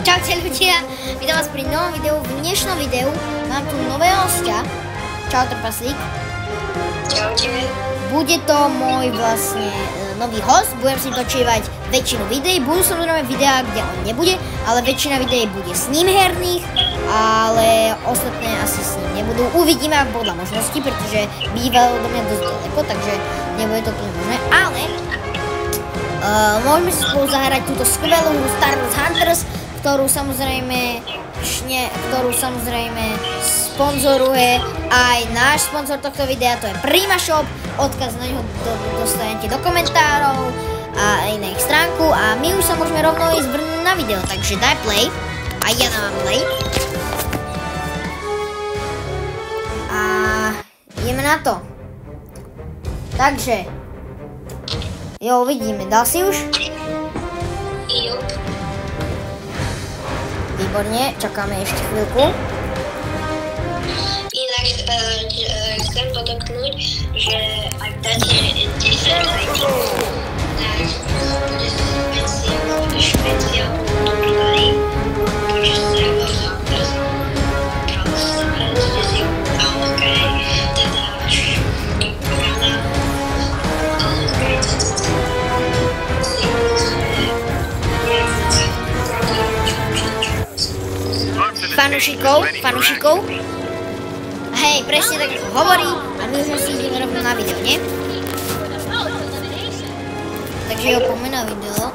Čaute ľudia, vítam vás pri novom videu. V dnešnom videu mám tu nového hostia. Čau Trpaslík. Čaute. Bude to môj vlastne nový host, budem si točívať väčšinu videí. Budú samozrejme videá, kde on nebude, ale väčšina videí bude s ním herných, ale ostatné asi s ním nebudú. Uvidíme podľa možnosti, pretože býva do mňa dosť ďaleko, takže nebude to plne možné, ale môžeme si spolu zahrať túto skvelú hru Star Wars Hunters, ktorú samozrejme sponzoruje aj náš sponzor tohto videa, to je Prima Shop. Odkaz na ňo dostanete do komentárov a aj na ich stránku a my už sa môžeme rovno ísť vrnúť na video, takže daj play a ja dávam play a ideme na to. Takže jo, vidíme, dal si už? Jo. Výborne, čakáme ešte chvíľku. Inak chcem podotknúť, že ak dáte 10 lajkov, tak bude špeciálnu tutoriály, počas celého zápasu. Zahrajte si Alokaj, teda kanál Alokaj fanúšikov. Hej, presne tak hovorí a my už si ideme rovno na video, nie? Takže jo, poďme na video.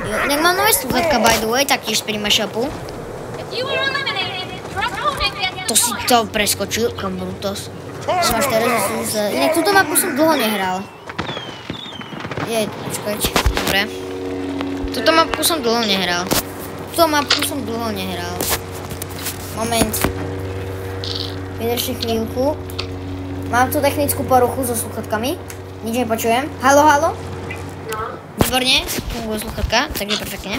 Jo, inak mám nové sluchatka by the way, taktiež z Prima Shopu. To si to preskočil, kam brutos. To máš teraz zase. Inak túto mapu som dlho nehral. Počkať, dobre. Túto mapku som dlho nehral. Moment. Vydržte chvíľku. Mám tu technickú poruchu so sluchatkami. Nič nepočujem. Haló? No. Výborne. Fungujú sluchatka, takže perfektne.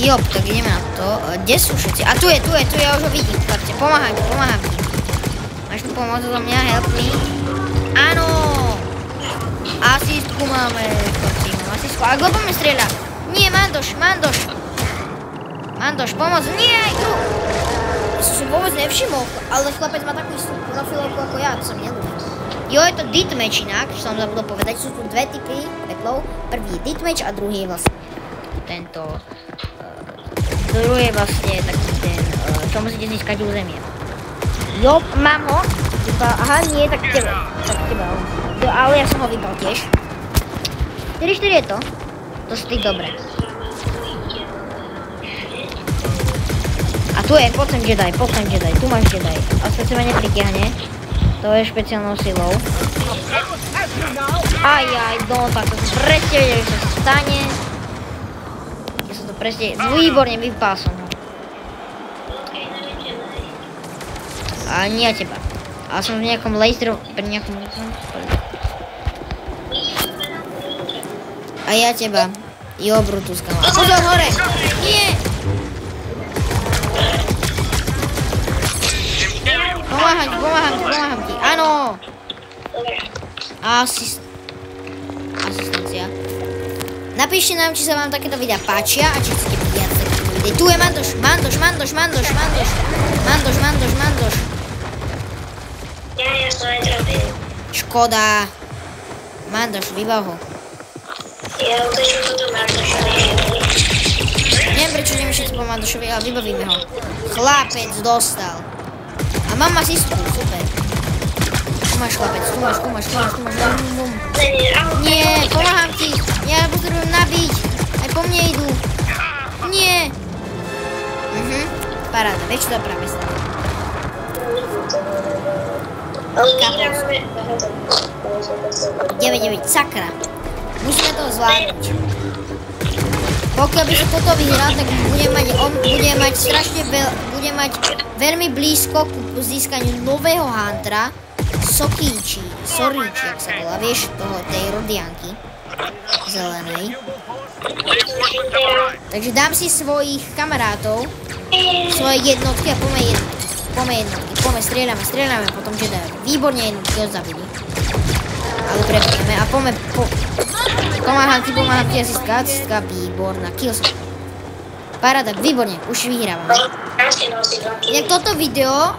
Jop, tak ideme na to. Kde sú všetci? A tu je, ja už ho vidím. Páčte, pomáham ti. Máš tu pomôcť za mňa? Help me. Áno. Asistku máme. A kto po mne strieľa? Nie, Mandoš. Mandoš, pomoc. Nie, aj tu. Ja som si vôbec nevšimol, ale chlapec má takú istú profilovku ako ja, to sa mi nedúva. Jo, je to deathmatch inak, čo som zabudol povedať. Sú tu dve typy petlov. Prvý je deathmatch a druhý je vlastne tento... druhý je vlastne taký ten, čo musíte získať územie. Jo, mám ho. Aha, nie, tak teba. Jo, ale ja som ho vypal tiež. 4-4 je to. To si dobre. A tu je, poď sem Jedi, tu máš Jedi. Aspoň sa ma nepritiahne. To je špeciálnou silou. Ajaj, no tak to som presne vedel, že sa stane. Ja som to presne, výborne, vypál som ho. A nie ja teba. Ale som v nejakom laseru, pri nejakom... A ja teba. Jo, Brutuska. A pozor hore! Nie! Pomáham ti. Áno! Asistencia. Napíšte nám, či sa vám takéto videa páčia a či chcete viac takéto videí. Tu je Mandoš. Ja som aj trafil. Škoda. Mandoš, vybav ho. Ja utočím toto Mandošovi. Neviem, prečo nemyšľať po Mandošovi, ale vybavíme ho. Chlapec dostal. A mám asistku, super. Tu máš chlapec, tu máš. Nie, pomáham ti. Ja potrebujem nabiť. Aj po mne idú. Nie. Paráda, vieš čo to práve stane. Kapos. 9, sakra. Musíme to zvládnuť. Pokiaľ by sa toto vyhral, tak bude mať veľmi blízko ku získaniu nového Huntera Soríči, jak sa volá, vieš, tej Rodianky zelenej. Takže dám si svojich kamarátov, svoje jednotky a poďme strieľame, potom Jedi. Výborne jednotky odzabili. Ale prepadneme a poďme Pomáham ti, asistka, výborná, kill som. Paráda, výborne, už vyhrávame. Inak toto video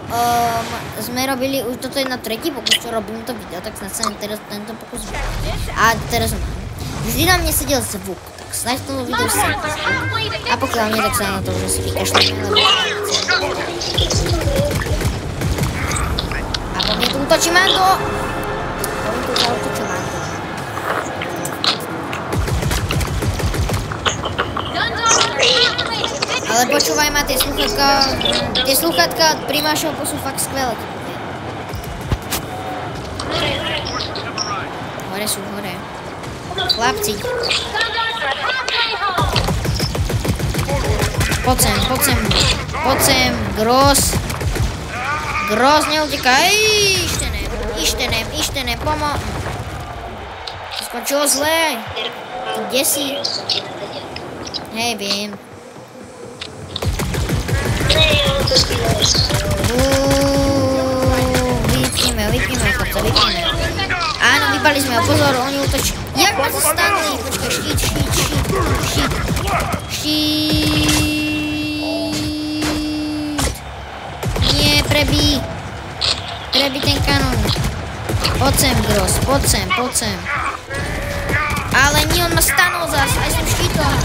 sme robili, už toto je na tretí pokus, čo robím to video, tak snad sa teraz tento pokus vyhrávame. A teraz mám. Vždy na mne sedel zvuk, tak snaď v tomto videu sedí zvuk. A pokiaľ nie, tak sa na to už asi vykašľame, lebo... A po mne tu útočí Mando! Po mne tu zautočí Mando. Ale počúvaj ma, tie slúchatka od Primášovho sú fakt skvelé. Hore sú, hore. Chlapci. Poď sem, Gross. Gross, neutekaj. Ištenem, pomo... To skončilo zle. Kde si? Hej, viem. Vypnime, chlapca, vypnime. Áno, vypali sme ho, pozor, oni útočí. Jak ma zastanuli? Počkaj, štít. Nie, prebí ten kanón. Poď sem, Gross, poď sem. Ale nie, on ma stanul zas, aj s tým štítom.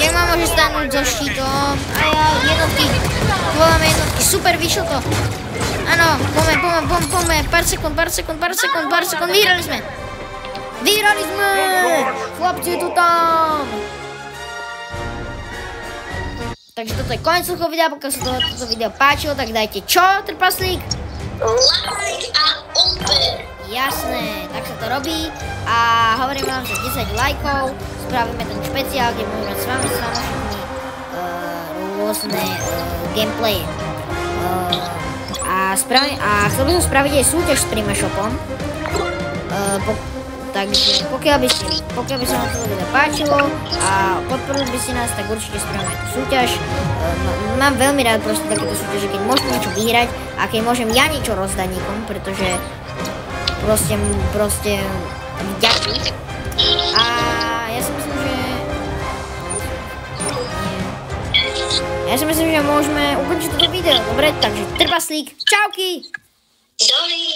Jak ma môže stanúť so štítom? A ja, jednotky. Voláme jednotky, super, vyšlo to. Áno, poďme, pár sekúnd, vyhrali sme. Chlapci, je tu tam. Takže toto je koniec toho videa, pokiaľ sa toto video páčilo, tak dajte čo, trpaslík? Like a odber. Jasné, tak sa to robí a hovorím vám, že 10 lajkov spravíme ten špeciál, kde budeme mať s vami samozrejme rôzne gameplaye. A chcel by som spraviť aj súťaž s Primashopom. Takže pokiaľ by sa vám toto video páčilo a podporili by si nás, tak určite spravíme tú súťaž. Mám veľmi rád proste takéto súťaže, keď môžem niečo vyhrať a keď môžem ja niečo rozdať niekomu, pretože proste ďakujem. A ja si myslím, že môžeme ukončiť toto video. Dobre, takže trpaslík, čauky! Dobrý.